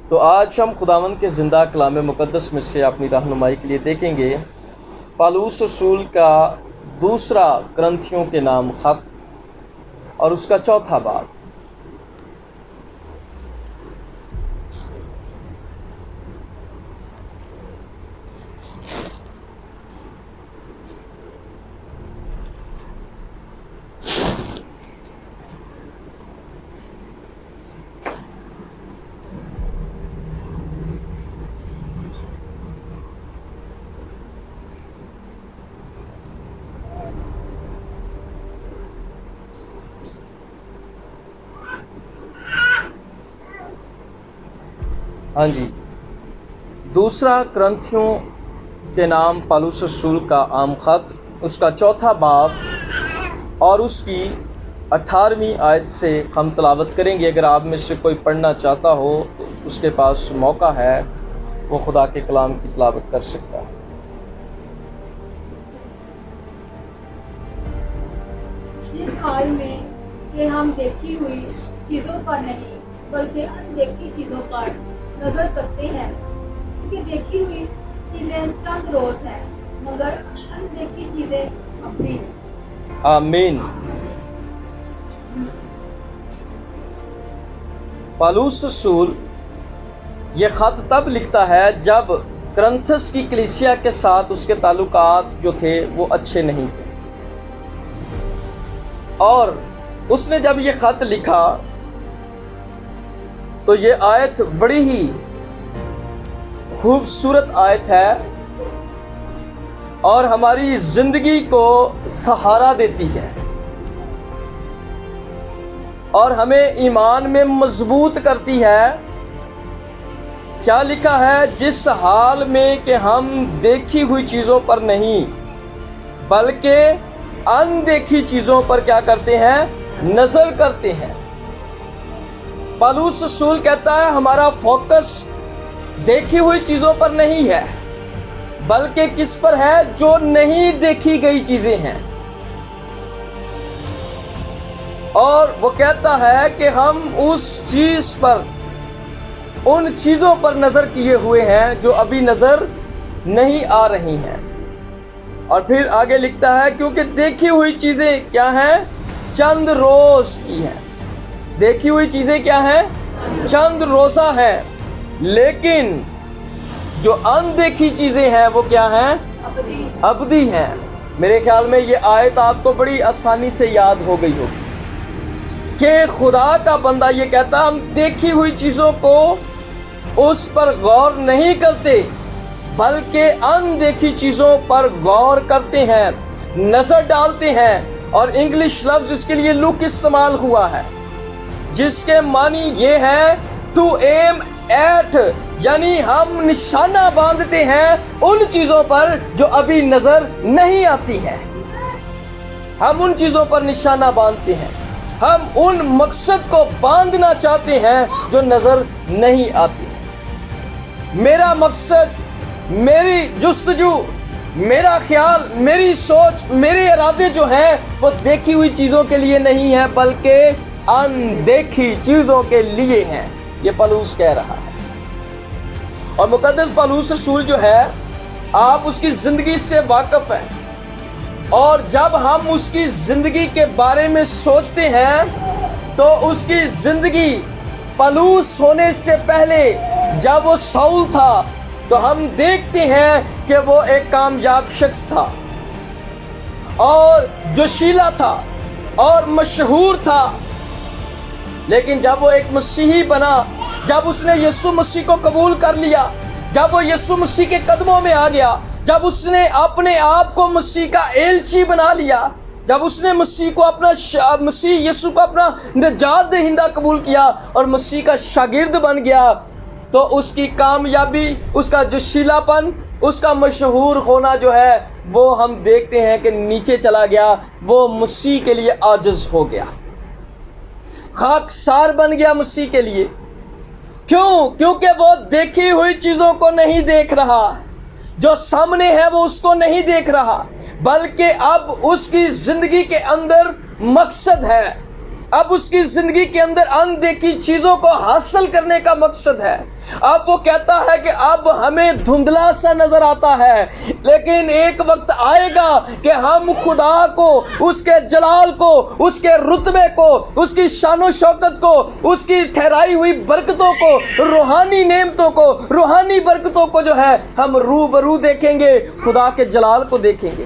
تو آج ہم خداوند کے زندہ کلام مقدس میں سے اپنی رہنمائی کے لیے دیکھیں گے پالوس رسول کا دوسرا کرنتھیوں کے نام خط اور اس کا چوتھا باب۔ ہاں جی، دوسرا کرنتھیوں کے نام پالوس رسول کا عام خط، اس کا چوتھا باب اور اس کی 18ویں آیت سے ہم تلاوت کریں گے۔ اگر آپ میں سے کوئی پڑھنا چاہتا ہو تو اس کے پاس موقع ہے، وہ خدا کے کلام کی تلاوت کر سکتا ہے۔ اس حال میں کہ ہم دیکھی ہوئی چیزوں پر نہیں بلکہ اندیکھی چیزوں پر نظر کرتے ہیں، کیونکہ دیکھی ہوئی چیزیں چند روز ہیں مگر اندیکھی چیزیں ابدی ہیں۔ آمین۔ پالوس رسول یہ خط تب لکھتا ہے جب کرنتھس کی کلیسیا کے ساتھ اس کے تعلقات جو تھے وہ اچھے نہیں تھے، اور اس نے جب یہ خط لکھا تو یہ آیت بڑی ہی خوبصورت آیت ہے اور ہماری زندگی کو سہارا دیتی ہے اور ہمیں ایمان میں مضبوط کرتی ہے۔ کیا لکھا ہے؟ جس حال میں کہ ہم دیکھی ہوئی چیزوں پر نہیں بلکہ اندیکھی چیزوں پر کیا کرتے ہیں؟ نظر کرتے ہیں۔ پالوس رسول کہتا ہے ہمارا فوکس دیکھی ہوئی چیزوں پر نہیں ہے بلکہ کس پر ہے؟ جو نہیں دیکھی گئی چیزیں ہیں۔ اور وہ کہتا ہے کہ ہم اس چیز پر، ان چیزوں پر نظر کیے ہوئے ہیں جو ابھی نظر نہیں آ رہی ہیں۔ اور پھر آگے لکھتا ہے کیونکہ دیکھی ہوئی چیزیں کیا ہیں؟ چند روز کی ہیں۔ دیکھی ہوئی چیزیں کیا ہیں؟ چند روزہ ہیں، لیکن جو اندیکھی چیزیں ہیں وہ کیا ہیں؟ ابدی ہیں۔ میرے خیال میں یہ آیت آپ کو بڑی آسانی سے یاد ہو گئی ہوگی کہ خدا کا بندہ یہ کہتا ہم دیکھی ہوئی چیزوں کو اس پر غور نہیں کرتے بلکہ اندیکھی چیزوں پر غور کرتے ہیں، نظر ڈالتے ہیں۔ اور انگلش لفظ اس کے لیے لک استعمال ہوا ہے جس کے معنی یہ ہے ٹو ایم ایٹ، یعنی ہم نشانہ باندھتے ہیں ان چیزوں پر جو ابھی نظر نہیں آتی ہیں۔ ہم ان چیزوں پر نشانہ باندھتے ہیں، ہم ان مقصد کو باندھنا چاہتے ہیں جو نظر نہیں آتی ہے۔ میرا مقصد، میری جستجو، میرا خیال، میری سوچ، میرے ارادے جو ہیں وہ دیکھی ہوئی چیزوں کے لیے نہیں ہیں بلکہ اندیکھی چیزوں کے لیے ہیں۔ یہ پالوس کہہ رہا ہے، اور مقدس پالوس رسول جو ہے آپ اس کی زندگی سے واقف ہیں، اور جب ہم اس کی زندگی کے بارے میں سوچتے ہیں تو اس کی زندگی پالوس ہونے سے پہلے جب وہ ساؤل تھا تو ہم دیکھتے ہیں کہ وہ ایک کامیاب شخص تھا اور جوشیلا تھا اور مشہور تھا، لیکن جب وہ ایک مسیحی بنا، جب اس نے یسوع مسیح کو قبول کر لیا، جب وہ یسوع مسیح کے قدموں میں آ گیا، جب اس نے اپنے آپ کو مسیح کا ایلچی بنا لیا، جب اس نے مسیح یسوع کو اپنا نجات دہندہ قبول کیا اور مسیح کا شاگرد بن گیا، تو اس کی کامیابی، اس کا جوشیلا پن، اس کا مشہور ہونا جو ہے وہ ہم دیکھتے ہیں کہ نیچے چلا گیا، وہ مسیح کے لیے عاجز ہو گیا، خاکسار بن گیا مسیح کے لیے۔ کیوں؟ کیونکہ وہ دیکھی ہوئی چیزوں کو نہیں دیکھ رہا، جو سامنے ہے وہ اس کو نہیں دیکھ رہا، بلکہ اب اس کی زندگی کے اندر مقصد ہے، اب اس کی زندگی کے اندر اندیکھی چیزوں کو حاصل کرنے کا مقصد ہے. اب وہ کہتا ہے کہ اب ہمیں دھندلا سا نظر آتا ہے، لیکن ایک وقت آئے گا کہ ہم خدا کو، اس کے جلال کو، اس کے رتبے کو، اس کی شان و شوکت کو، اس کی ٹھہرائی ہوئی برکتوں کو، روحانی نعمتوں کو، روحانی برکتوں کو جو ہے ہم روبرو دیکھیں گے، خدا کے جلال کو دیکھیں گے.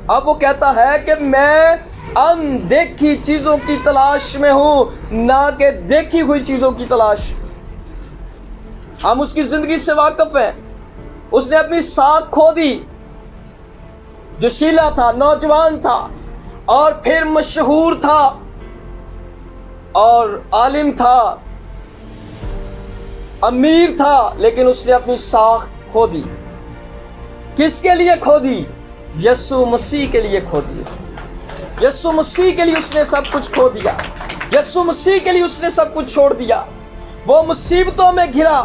اب وہ کہتا ہے کہ میں اندیکھی چیزوں کی تلاش میں ہوں، نہ کہ دیکھی ہوئی چیزوں کی تلاش. ہم اس کی زندگی سے واقف ہیں. اس نے اپنی ساکھ کھو دی. جوشیلا تھا، نوجوان تھا، اور پھر مشہور تھا اور عالم تھا، امیر تھا، لیکن اس نے اپنی ساکھ کھو دی. کس کے لیے کھو دی؟ یسوع مسیح کے لیے کھو دی. یسوع مسیح کے لیے اس نے سب کچھ کھو دیا. یسوع مسیح کے لیے اس نے سب کچھ چھوڑ دیا. وہ مصیبتوں میں گھرا،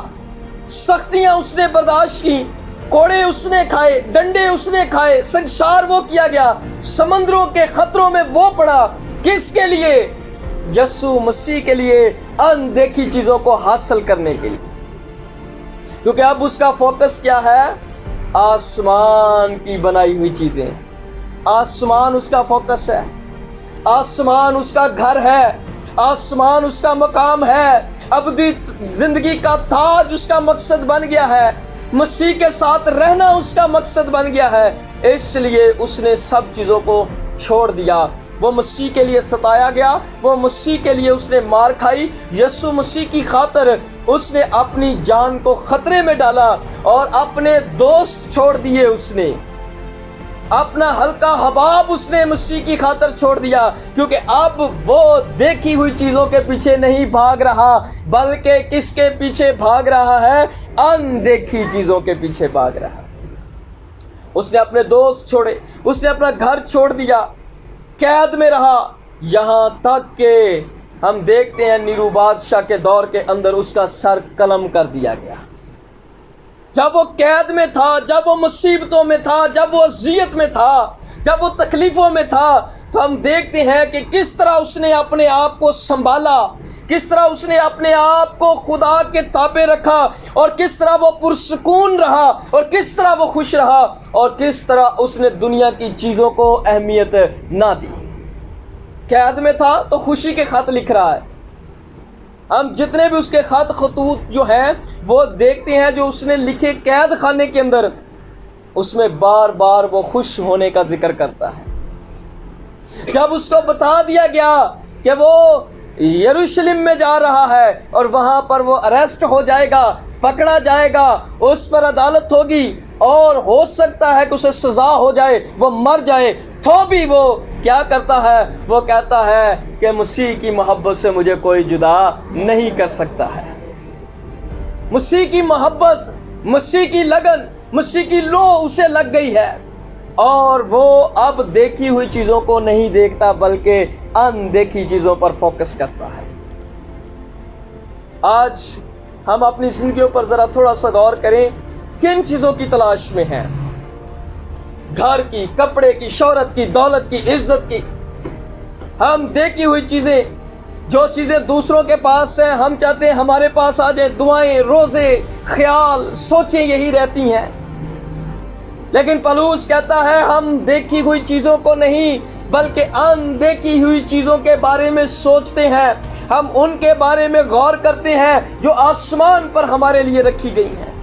سختیاں اس نے برداشت کی، کوڑے اس نے کھائے، ڈنڈے اس نے کھائے، سنگسار وہ کیا گیا، سمندروں کے خطروں میں وہ پڑا. کس کے لیے؟ یسوع مسیح کے لیے، اندیکھی چیزوں کو حاصل کرنے کے لیے. کیونکہ اب اس کا فوکس کیا ہے؟ آسمان کی بنائی ہوئی چیزیں. آسمان اس کا فوکس ہے، آسمان اس کا گھر ہے، آسمان اس کا مقام ہے، ابدی زندگی کا تاج اس کا مقصد بن گیا ہے، مسیح کے ساتھ رہنا اس کا مقصد بن گیا ہے. اس لیے اس نے سب چیزوں کو چھوڑ دیا. وہ مسیح کے لیے ستایا گیا، وہ مسیح کے لیے اس نے مار کھائی. یسوع مسیح کی خاطر اس نے اپنی جان کو خطرے میں ڈالا اور اپنے دوست چھوڑ دیے. اس نے اپنا ہلکا حباب اس نے مسیح کی خاطر چھوڑ دیا، کیونکہ اب وہ دیکھی ہوئی چیزوں کے پیچھے نہیں بھاگ رہا، بلکہ کس کے پیچھے بھاگ رہا ہے؟ اندیکھی چیزوں کے پیچھے بھاگ رہا. اس نے اپنے دوست چھوڑے، اس نے اپنا گھر چھوڑ دیا، قید میں رہا، یہاں تک کہ ہم دیکھتے ہیں نیرو بادشاہ کے دور کے اندر اس کا سر قلم کر دیا گیا. جب وہ قید میں تھا، جب وہ مصیبتوں میں تھا، جب وہ اذیت میں تھا، جب وہ تکلیفوں میں تھا، تو ہم دیکھتے ہیں کہ کس طرح اس نے اپنے آپ کو سنبھالا، کس طرح اس نے اپنے آپ کو خدا کے تابع رکھا، اور کس طرح وہ پرسکون رہا، اور کس طرح وہ خوش رہا، اور کس طرح اس نے دنیا کی چیزوں کو اہمیت نہ دی. قید میں تھا تو خوشی کے خط لکھ رہا ہے. ہم جتنے بھی اس کے خط خطوط جو ہیں وہ دیکھتے ہیں جو اس نے لکھے قید خانے کے اندر، اس میں بار بار وہ خوش ہونے کا ذکر کرتا ہے. جب اس کو بتا دیا گیا کہ وہ یروشلم میں جا رہا ہے اور وہاں پر وہ اریسٹ ہو جائے گا، پکڑا جائے گا، اس پر عدالت ہوگی اور ہو سکتا ہے کہ اسے سزا ہو جائے، وہ مر جائے، تو بھی وہ کیا کرتا ہے؟ وہ کہتا ہے کہ مسیح کی محبت سے مجھے کوئی جدا نہیں کر سکتا ہے. مسیح کی محبت، مسیح کی لگن، مسیح کی لو اسے لگ گئی ہے، اور وہ اب دیکھی ہوئی چیزوں کو نہیں دیکھتا بلکہ اندیکھی چیزوں پر فوکس کرتا ہے. آج ہم اپنی زندگیوں پر ذرا تھوڑا سا غور کریں، کن چیزوں کی تلاش میں ہیں؟ گھر کی، کپڑے کی، شہرت کی، دولت کی، عزت کی. ہم دیکھی ہوئی چیزیں، جو چیزیں دوسروں کے پاس ہیں، ہم چاہتے ہیں ہمارے پاس آ جائیں. دعائیں، روزے، خیال، سوچیں یہی رہتی ہیں. لیکن پولس کہتا ہے ہم دیکھی ہوئی چیزوں کو نہیں بلکہ اندیکھی ہوئی چیزوں کے بارے میں سوچتے ہیں. ہم ان کے بارے میں غور کرتے ہیں جو آسمان پر ہمارے لیے رکھی گئی ہیں.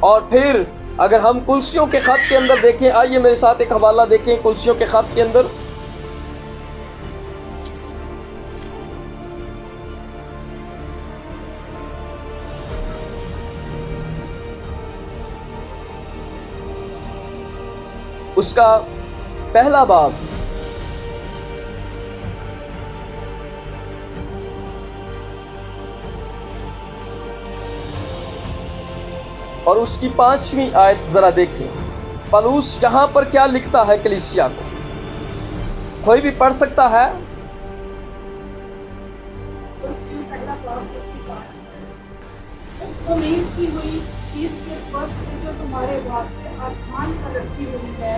اور پھر اگر ہم کلسیوں کے خط کے اندر دیکھیں، آئیے میرے ساتھ ایک حوالہ دیکھیں کلسیوں کے خط کے اندر. اس کا پہلا باب اور اس کی 5ویں آیت ذرا دیکھیں. پولس یہاں پر کیا لکھتا ہے کلیسیا کو؟ کوئی بھی پڑھ سکتا ہے؟ امید کی ہوئی چیز کے وقت سے جو تمہارے واسطے آسمان پر رکھی ہوئی ہے،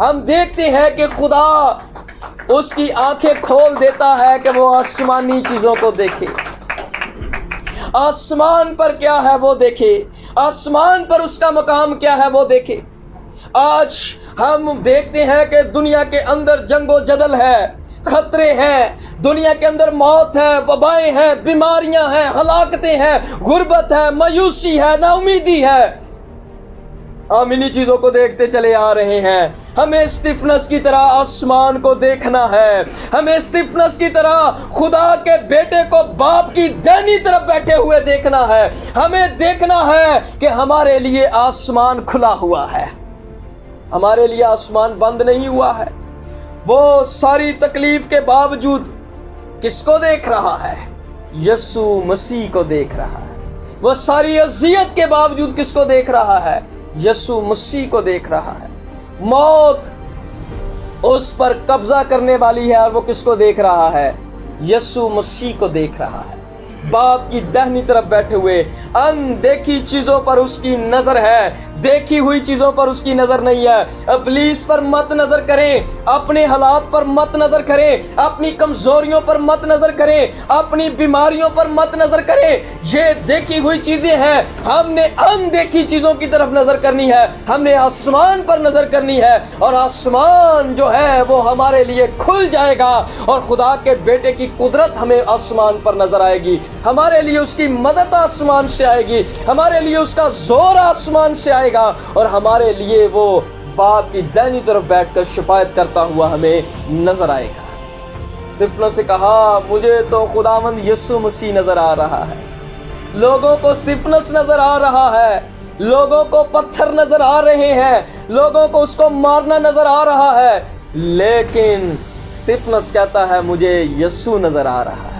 ہم دیکھتے ہیں کہ خدا اس کی آنکھیں کھول دیتا ہے کہ وہ آسمانی چیزوں کو دیکھے، آسمان پر کیا ہے وہ دیکھے، آسمان پر اس کا مقام کیا ہے وہ دیکھے۔ آج ہم دیکھتے ہیں کہ دنیا کے اندر جنگ و جدل ہے، خطرے ہیں، دنیا کے اندر موت ہے، وبائیں ہیں، بیماریاں ہیں، ہلاکتیں ہیں، غربت ہے، مایوسی ہے، نا امیدی ہے۔ ہم انہی چیزوں کو دیکھتے چلے آ رہے ہیں۔ ہمیں استفنس کی طرح آسمان کو دیکھنا ہے، ہمیں استفنس کی طرح خدا کے بیٹے کو باپ کی دائنی طرف بیٹھے ہوئے دیکھنا ہے۔ ہمیں دیکھنا ہے کہ ہمارے لیے آسمان کھلا ہوا ہے، ہمارے لیے آسمان بند نہیں ہوا ہے۔ وہ ساری تکلیف کے باوجود کس کو دیکھ رہا ہے؟ یسوع مسیح کو دیکھ رہا ہے۔ وہ ساری اذیت کے باوجود کس کو دیکھ رہا ہے؟ یسوع مسیح کو دیکھ رہا ہے۔ موت اس پر قبضہ کرنے والی ہے اور وہ کس کو دیکھ رہا ہے؟ یسوع مسیح کو دیکھ رہا ہے۔ باپ کی دہنی طرف بیٹھے ہوئے، اندیکھی چیزوں پر اس کی نظر ہے، دیکھی ہوئی چیزوں پر اس کی نظر نہیں ہے۔ ابلیس پر مت نظر کریں، اپنے حالات پر مت نظر کریں، اپنی کمزوریوں پر مت نظر کریں، اپنی بیماریوں پر مت نظر کریں۔ یہ دیکھی ہوئی چیزیں ہیں، ہم نے اندیکھی چیزوں کی طرف نظر کرنی ہے، ہم نے آسمان پر نظر کرنی ہے، اور آسمان جو ہے وہ ہمارے لیے کھل جائے گا، اور خدا کے بیٹے کی قدرت ہمیں آسمان پر نظر آئے گی، ہمارے لیے اس کی مدد آسمان سے آئے گی، ہمارے لیے اس کا زور آسمان سے آئے گا، اور ہمارے لیے وہ باپ کی دائنی طرف بیٹھ کر شفاعت کرتا ہوا ہمیں نظر آئے گا۔ استفنس سے کہا مجھے تو خداوند یسوع مسیح نظر آ رہا ہے۔ لوگوں کو استفنس نظر آ رہا ہے، لوگوں کو پتھر نظر آ رہے ہیں، لوگوں کو اس کو مارنا نظر آ رہا ہے، لیکن استفنس کہتا ہے مجھے یسوع نظر آ رہا ہے،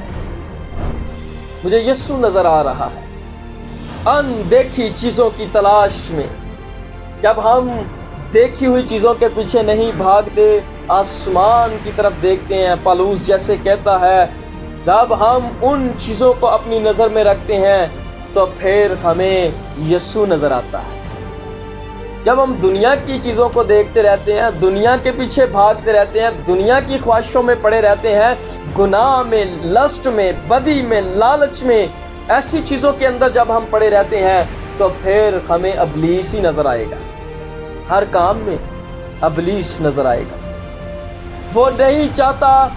مجھے یسوع نظر آ رہا ہے۔ اندیکھی چیزوں کی تلاش میں جب ہم دیکھی ہوئی چیزوں کے پیچھے نہیں بھاگتے، آسمان کی طرف دیکھتے ہیں، پالوس جیسے کہتا ہے جب ہم ان چیزوں کو اپنی نظر میں رکھتے ہیں تو پھر ہمیں یسوع نظر آتا ہے۔ جب ہم دنیا کی چیزوں کو دیکھتے رہتے ہیں، دنیا کے پیچھے بھاگتے رہتے ہیں، دنیا کی خواہشوں میں پڑے رہتے ہیں، گناہ میں، لسٹ میں، بدی میں، لالچ میں، ایسی چیزوں کے اندر جب ہم پڑے رہتے ہیں تو پھر ہمیں ابلیس ہی نظر آئے گا، ہر کام میں ابلیس نظر آئے گا۔ وہ نہیں چاہتا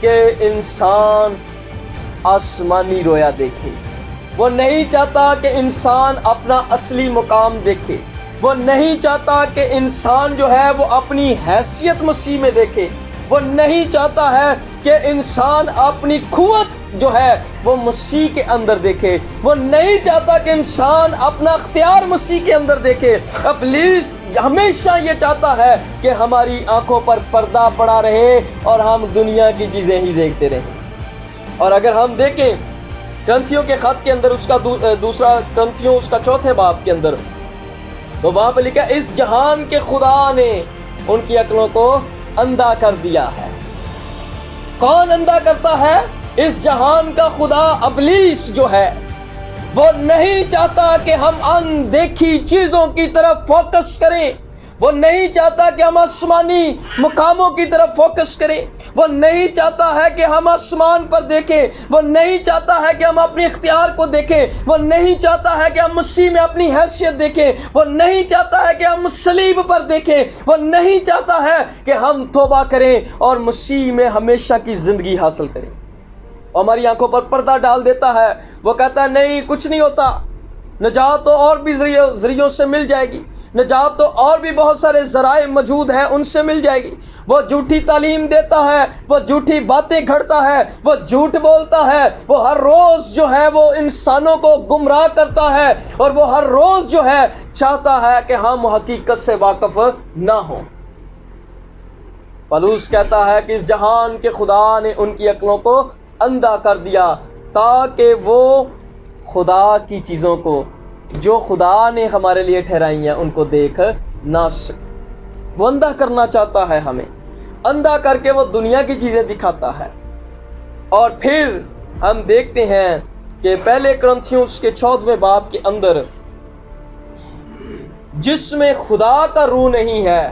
کہ انسان آسمانی رویا دیکھے، وہ نہیں چاہتا کہ انسان اپنا اصلی مقام دیکھے، وہ نہیں چاہتا کہ انسان جو ہے وہ اپنی حیثیت مسیح میں دیکھے، وہ نہیں چاہتا ہے کہ انسان اپنی قوت جو ہے وہ مسیح کے اندر دیکھے، وہ نہیں چاہتا کہ انسان اپنا اختیار مسیح کے اندر دیکھے۔ ابلیس ہمیشہ یہ چاہتا ہے کہ ہماری آنکھوں پر پردہ پڑا رہے اور ہم دنیا کی چیزیں ہی دیکھتے رہیں۔ اور اگر ہم دیکھیں کرنتھیوں کے خط کے اندر اس کا دوسرا کرنتھیوں اس کا چوتھے باب کے اندر، تو وہاں پہ لکھا اس جہان کے خدا نے ان کی عقلوں کو اندھا کر دیا ہے۔ کون اندھا کرتا ہے؟ اس جہان کا خدا ابلیس جو ہے، وہ نہیں چاہتا کہ ہم اندیکھی چیزوں کی طرف فوکس کریں، وہ نہیں چاہتا کہ ہم آسمانی مقاموں کی طرف فوکس کریں، وہ نہیں چاہتا ہے کہ ہم آسمان پر دیکھیں، وہ نہیں چاہتا ہے کہ ہم اپنے اختیار کو دیکھیں، وہ نہیں چاہتا ہے کہ ہم مسیح میں اپنی حیثیت دیکھیں، وہ نہیں چاہتا ہے کہ ہم صلیب پر دیکھیں، وہ نہیں چاہتا ہے کہ ہم توبہ کریں اور مسیح میں ہمیشہ کی زندگی حاصل کریں۔ ہماری آنکھوں پر پردہ ڈال دیتا ہے، وہ کہتا ہے نہیں کچھ نہیں ہوتا، نجات تو اور بھی ذریعوں سے مل جائے گی، نجات تو اور بھی بہت سارے ذرائع موجود ہیں، ان سے مل جائے گی۔ وہ جھوٹی تعلیم دیتا ہے، وہ جھوٹی باتیں گھڑتا ہے، وہ جھوٹ بولتا ہے، وہ ہر روز جو ہے وہ انسانوں کو گمراہ کرتا ہے، اور وہ ہر روز جو ہے چاہتا ہے کہ ہم حقیقت سے واقف نہ ہوں۔ پالوس کہتا ہے کہ اس جہان کے خدا نے ان کی عقلوں کو اندھا کر دیا تاکہ وہ خدا کی چیزوں کو جو خدا نے ہمارے لیے ٹھہرائی ہیں ان کو دیکھ نہ سکے۔ وہ اندھا کرنا چاہتا ہے ہمیں، اندھا کر کے وہ دنیا کی چیزیں دکھاتا ہے۔ اور پھر ہم دیکھتے ہیں کہ پہلے کرنتھیوں کے 14ویں باب کے اندر جس میں خدا کا روح نہیں ہے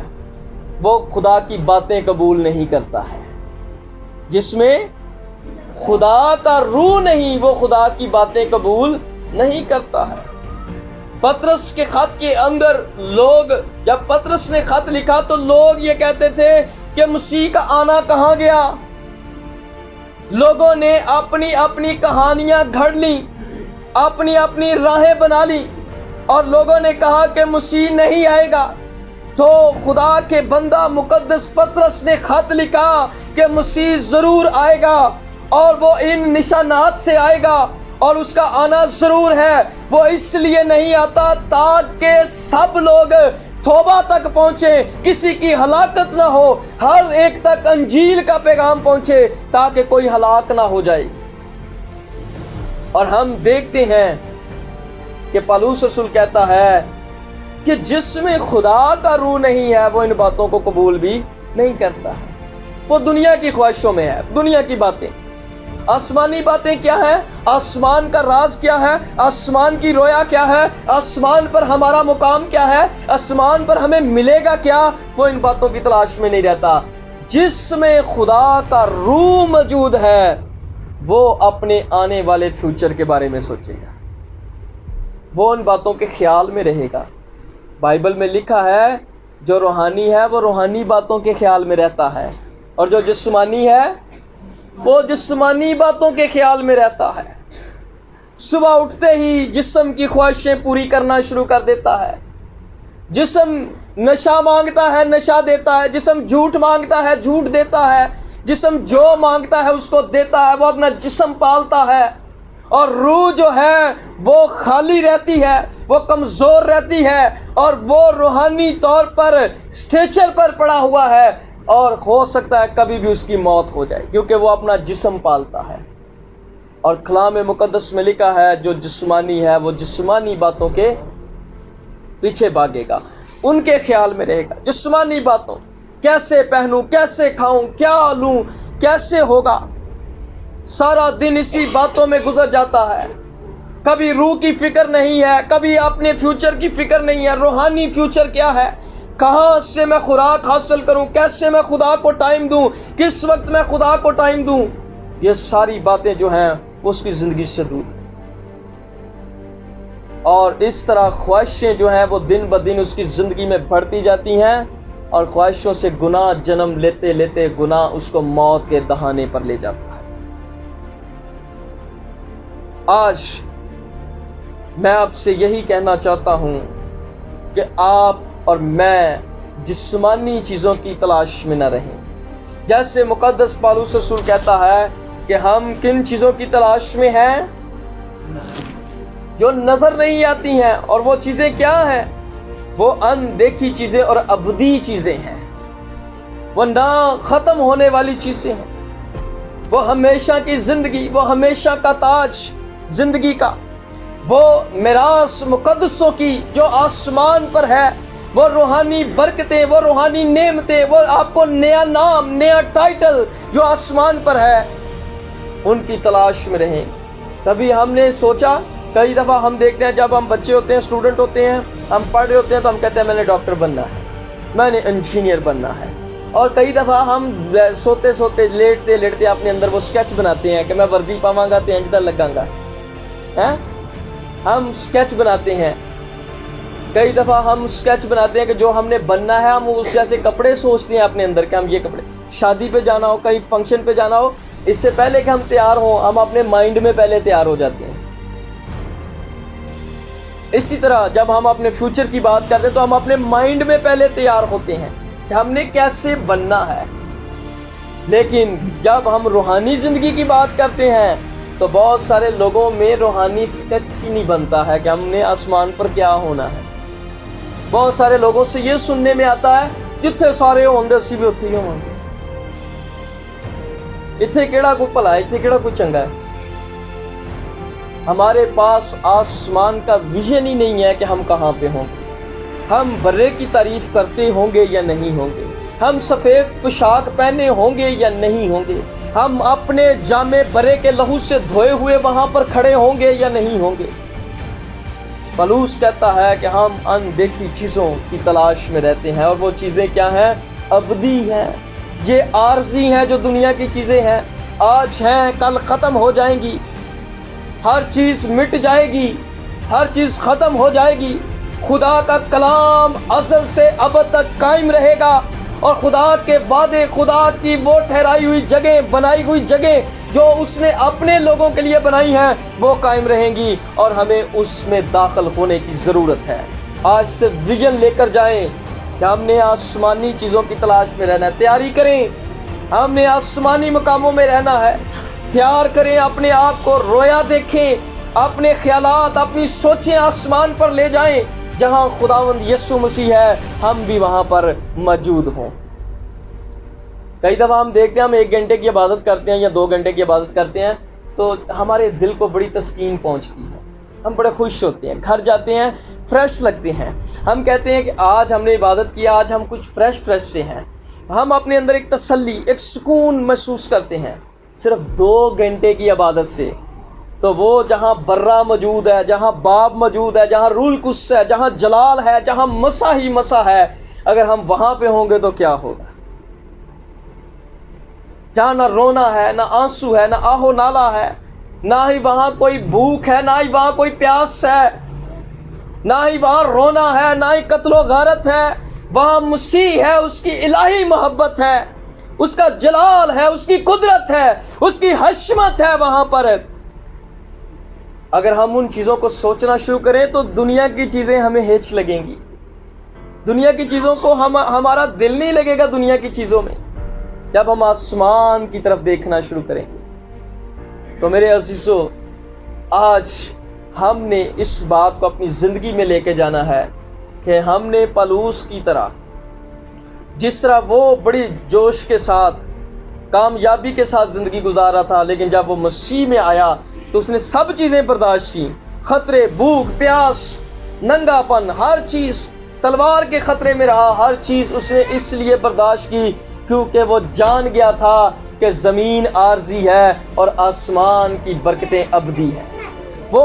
وہ خدا کی باتیں قبول نہیں کرتا ہے. جس میں خدا کا روح نہیں وہ خدا کی باتیں قبول نہیں کرتا ہے. پطرس کے خط کے اندر لوگ، جب پطرس نے خط لکھا تو لوگ یہ کہتے تھے کہ مسیح کا آنا کہاں گیا. لوگوں نے اپنی اپنی کہانیاں گھڑ لیں، اپنی اپنی راہیں بنا لی، اور لوگوں نے کہا کہ مسیح نہیں آئے گا. تو خدا کے بندہ مقدس پطرس نے خط لکھا کہ مسیح ضرور آئے گا، اور وہ ان نشانات سے آئے گا، اور اس کا آنا ضرور ہے. وہ اس لیے نہیں آتا تاکہ سب لوگ توبہ تک پہنچے، کسی کی ہلاکت نہ ہو، ہر ایک تک انجیل کا پیغام پہنچے تاکہ کوئی ہلاک نہ ہو جائے. اور ہم دیکھتے ہیں کہ پالوس رسول کہتا ہے کہ جس میں خدا کا روح نہیں ہے وہ ان باتوں کو قبول بھی نہیں کرتا ہے. وہ دنیا کی خواہشوں میں ہے، دنیا کی باتیں. آسمانی باتیں کیا ہیں؟ آسمان کا راز کیا ہے؟ آسمان کی رویا کیا ہے؟ آسمان پر ہمارا مقام کیا ہے؟ آسمان پر ہمیں ملے گا کیا؟ وہ ان باتوں کی تلاش میں نہیں رہتا. جس میں خدا کا روح موجود ہے وہ اپنے آنے والے فیوچر کے بارے میں سوچے گا، وہ ان باتوں کے خیال میں رہے گا. بائبل میں لکھا ہے جو روحانی ہے وہ روحانی باتوں کے خیال میں رہتا ہے، اور جو جسمانی ہے وہ جسمانی باتوں کے خیال میں رہتا ہے. صبح اٹھتے ہی جسم کی خواہشیں پوری کرنا شروع کر دیتا ہے. جسم نشہ مانگتا ہے، نشہ دیتا ہے. جسم جھوٹ مانگتا ہے، جھوٹ دیتا ہے. جسم جو مانگتا ہے اس کو دیتا ہے. وہ اپنا جسم پالتا ہے. اور روح جو ہے وہ خالی رہتی ہے، وہ کمزور رہتی ہے، اور وہ روحانی طور پر اسٹیچر پر پڑا ہوا ہے، اور ہو سکتا ہے کبھی بھی اس کی موت ہو جائے کیونکہ وہ اپنا جسم پالتا ہے. اور کلام مقدس میں لکھا ہے جو جسمانی ہے وہ جسمانی باتوں کے پیچھے بھاگے گا، ان کے خیال میں رہے گا. جسمانی باتوں، کیسے پہنوں، کیسے کھاؤں، کیا لوں، کیسے ہوگا، سارا دن اسی باتوں میں گزر جاتا ہے. کبھی روح کی فکر نہیں ہے، کبھی اپنے فیوچر کی فکر نہیں ہے. روحانی فیوچر کیا ہے؟ کہاں سے میں خوراک حاصل کروں، کیسے میں خدا کو ٹائم دوں، کس وقت میں خدا کو ٹائم دوں. یہ ساری باتیں جو ہیں اس کی زندگی سے دور. اور اس طرح خواہشیں جو ہیں وہ دن بدن اس کی زندگی میں بڑھتی جاتی ہیں، اور خواہشوں سے گناہ جنم لیتے لیتے گناہ اس کو موت کے دہانے پر لے جاتا ہے. آج میں آپ سے یہی کہنا چاہتا ہوں کہ آپ اور میں جسمانی چیزوں کی تلاش میں نہ رہیں. جیسے مقدس پالوس رسول کہتا ہے کہ ہم کن چیزوں کی تلاش میں ہیں جو نظر نہیں آتی ہیں. اور وہ چیزیں کیا ہیں؟ وہ اندیکھی چیزیں اور ابدی چیزیں ہیں. وہ نہ ختم ہونے والی چیزیں ہیں. وہ ہمیشہ کی زندگی، وہ ہمیشہ کا تاج زندگی کا، وہ میراث مقدسوں کی جو آسمان پر ہے، وہ روحانی برکتیں، وہ روحانی نعمتیں، وہ آپ کو نیا نام، نیا ٹائٹل جو آسمان پر ہے، ان کی تلاش میں رہیں. کبھی ہم نے سوچا، کئی دفعہ ہم دیکھتے ہیں جب ہم بچے ہوتے ہیں، اسٹوڈنٹ ہوتے ہیں، ہم پڑھ رہے ہوتے ہیں تو ہم کہتے ہیں میں نے ڈاکٹر بننا ہے، میں نے انجینئر بننا ہے. اور کئی دفعہ ہم سوتے سوتے لیٹتے لیٹتے اپنے اندر وہ سکیچ بناتے ہیں کہ میں وردی پاواں گا تو انجدہ لگاں گا. ہم سکیچ بناتے ہیں. کئی دفعہ ہم سکیچ بناتے ہیں کہ جو ہم نے بننا ہے، ہم اس جیسے کپڑے سوچتے ہیں اپنے اندر کہ ہم یہ کپڑے، شادی پہ جانا ہو، کہیں فنکشن پہ جانا ہو، اس سے پہلے کہ ہم تیار ہوں ہم اپنے مائنڈ میں پہلے تیار ہو جاتے ہیں. اسی طرح جب ہم اپنے فیوچر کی بات کرتے ہیں تو ہم اپنے مائنڈ میں پہلے تیار ہوتے ہیں کہ ہم نے کیسے بننا ہے. لیکن جب ہم روحانی زندگی کی بات کرتے ہیں تو بہت سارے لوگوں میں روحانی سکیچ ہی نہیں بنتا ہے کہ ہم نے آسمان پر کیا ہونا ہے. بہت سارے لوگوں سے یہ سننے میں آتا ہے جتھے سارے ہوندے اسی بھی اتھے ہی ہوندے، اتھے کیڑا کوئی بھلا ہے، اتھے کیڑا کوئی چنگا ہے. ہمارے پاس آسمان کا ویژن ہی نہیں ہے کہ ہم کہاں پہ ہوں گے. ہم برے کی تعریف کرتے ہوں گے یا نہیں ہوں گے، ہم سفید پوشاک پہنے ہوں گے یا نہیں ہوں گے، ہم اپنے جامے برے کے لہو سے دھوئے ہوئے وہاں پر کھڑے ہوں گے یا نہیں ہوں گے. پالوس کہتا ہے کہ ہم اندیکھی چیزوں کی تلاش میں رہتے ہیں، اور وہ چیزیں کیا ہیں؟ ابدی ہیں، یہ عارضی ہیں۔ جو دنیا کی چیزیں ہیں آج ہیں کل ختم ہو جائیں گی، ہر چیز مٹ جائے گی، ہر چیز ختم ہو جائے گی۔ خدا کا کلام ازل سے ابد تک قائم رہے گا، اور خدا کے وعدے، خدا کی وہ ٹھہرائی ہوئی جگہ، بنائی ہوئی جگہ جو اس نے اپنے لوگوں کے لیے بنائی ہیں وہ قائم رہیں گی، اور ہمیں اس میں داخل ہونے کی ضرورت ہے۔ آج سے ویژن لے کر جائیں کہ ہم نے آسمانی چیزوں کی تلاش میں رہنا ہے۔ تیاری کریں، ہم نے آسمانی مقاموں میں رہنا ہے۔ تیار کریں اپنے آپ کو، رویا دیکھیں، اپنے خیالات، اپنی سوچیں آسمان پر لے جائیں، جہاں خداوند یسوع مسیح ہے ہم بھی وہاں پر موجود ہوں۔ کئی دفعہ ہم دیکھتے ہیں، ہم 1 گھنٹے کی عبادت کرتے ہیں یا 2 گھنٹے کی عبادت کرتے ہیں تو ہمارے دل کو بڑی تسکین پہنچتی ہے، ہم بڑے خوش ہوتے ہیں، گھر جاتے ہیں فریش لگتے ہیں، ہم کہتے ہیں کہ آج ہم نے عبادت کیا، آج ہم کچھ فریش سے ہیں، ہم اپنے اندر ایک تسلی، ایک سکون محسوس کرتے ہیں۔ صرف 2 گھنٹے کی عبادت سے تو وہ جہاں برہ موجود ہے، جہاں باب موجود ہے، جہاں روح القدس ہے، جہاں جلال ہے، جہاں مسا ہی مسا ہے، اگر ہم وہاں پہ ہوں گے تو کیا ہوگا؟ جہاں نہ رونا ہے، نہ آنسو ہے، نہ آہو نالا ہے، نہ ہی وہاں کوئی بھوک ہے، نہ ہی وہاں کوئی پیاس ہے، نہ ہی وہاں رونا ہے، نہ ہی قتل و غارت ہے۔ وہاں مسیح ہے، اس کی الہی محبت ہے، اس کا جلال ہے، اس کی قدرت ہے، اس کی حشمت ہے وہاں پر۔ اگر ہم ان چیزوں کو سوچنا شروع کریں تو دنیا کی چیزیں ہمیں ہیچ لگیں گی، دنیا کی چیزوں کو ہمارا دل نہیں لگے گا دنیا کی چیزوں میں۔ جب ہم آسمان کی طرف دیکھنا شروع کریں گے تو میرے عزیزو، آج ہم نے اس بات کو اپنی زندگی میں لے کے جانا ہے کہ ہم نے پالوس کی طرح، جس طرح وہ بڑی جوش کے ساتھ، کامیابی کے ساتھ زندگی گزارا تھا، لیکن جب وہ مسیح میں آیا تو اس نے سب چیزیں برداشت کی، خطرے، بھوک، پیاس، ننگا پن، ہر چیز، تلوار کے خطرے میں رہا، ہر چیز اس نے اس لیے برداشت کی کیونکہ وہ جان گیا تھا کہ زمین عارضی ہے اور آسمان کی برکتیں ابدی ہیں۔ وہ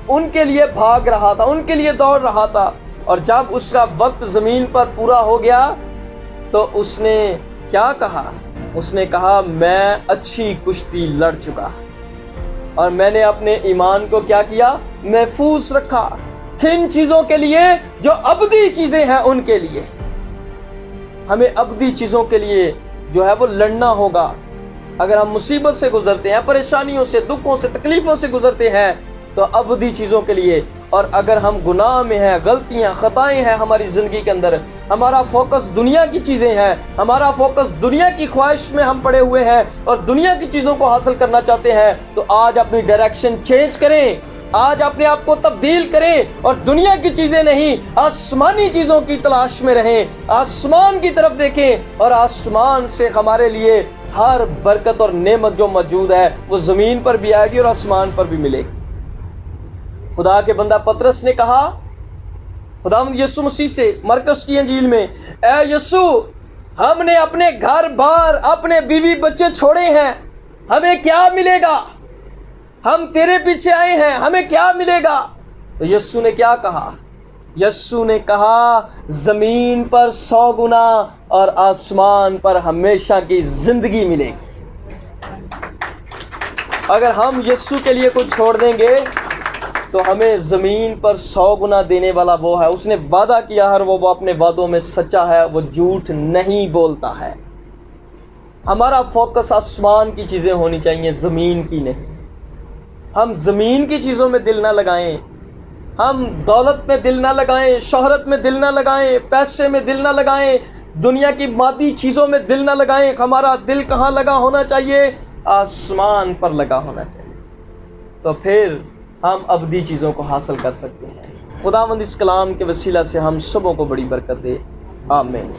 ان کے لیے بھاگ رہا تھا، ان کے لیے دوڑ رہا تھا، اور جب اس کا وقت زمین پر پورا ہو گیا تو اس نے کیا کہا؟ اس نے کہا، میں اچھی کشتی لڑ چکا اور میں نے اپنے ایمان کو کیا کیا؟ محفوظ رکھا۔ کن چیزوں کے لیے؟ جو ابدی چیزیں ہیں ان کے لیے۔ ہمیں ابدی چیزوں کے لیے جو ہے وہ لڑنا ہوگا۔ اگر ہم مصیبت سے گزرتے ہیں، پریشانیوں سے، دکھوں سے، تکلیفوں سے گزرتے ہیں تو ابدی چیزوں کے لیے۔ اور اگر ہم گناہ میں ہیں، غلطیاں، خطائیں ہیں ہماری زندگی کے اندر، ہمارا فوکس دنیا کی چیزیں ہیں، ہمارا فوکس دنیا کی خواہش میں ہم پڑے ہوئے ہیں اور دنیا کی چیزوں کو حاصل کرنا چاہتے ہیں، تو آج اپنی ڈائریکشن چینج کریں، آج اپنے آپ کو تبدیل کریں اور دنیا کی چیزیں نہیں، آسمانی چیزوں کی تلاش میں رہیں، آسمان کی طرف دیکھیں، اور آسمان سے ہمارے لیے ہر برکت اور نعمت جو موجود ہے وہ زمین پر بھی آئے گی اور آسمان پر بھی ملے گی۔ خدا کے بندہ پطرس نے کہا خداوند یسوع مسیح سے مرکز کی انجیل میں، اے یسوع، ہم نے اپنے گھر بار، اپنے بیوی بچے چھوڑے ہیں، ہمیں کیا ملے گا؟ ہم تیرے پیچھے آئے ہیں، ہمیں کیا ملے گا؟ تو یسوع نے کیا کہا؟ یسوع نے کہا، زمین پر 100 گنا اور آسمان پر ہمیشہ کی زندگی ملے گی۔ اگر ہم یسوع کے لیے کچھ چھوڑ دیں گے تو ہمیں زمین پر 100 گنا دینے والا وہ ہے۔ اس نے وعدہ کیا ہے، وہ اپنے وعدوں میں سچا ہے، وہ جھوٹ نہیں بولتا ہے۔ ہمارا فوکس آسمان کی چیزیں ہونی چاہیے، زمین کی نہیں۔ ہم زمین کی چیزوں میں دل نہ لگائیں، ہم دولت میں دل نہ لگائیں، شہرت میں دل نہ لگائیں، پیسے میں دل نہ لگائیں، دنیا کی مادی چیزوں میں دل نہ لگائیں۔ ہمارا دل کہاں لگا ہونا چاہیے؟ آسمان پر لگا ہونا چاہیے، تو پھر ہم ابدی چیزوں کو حاصل کر سکتے ہیں۔ خداوند اس کلام کے وسیلہ سے ہم سبوں کو بڑی برکت دے، آمین۔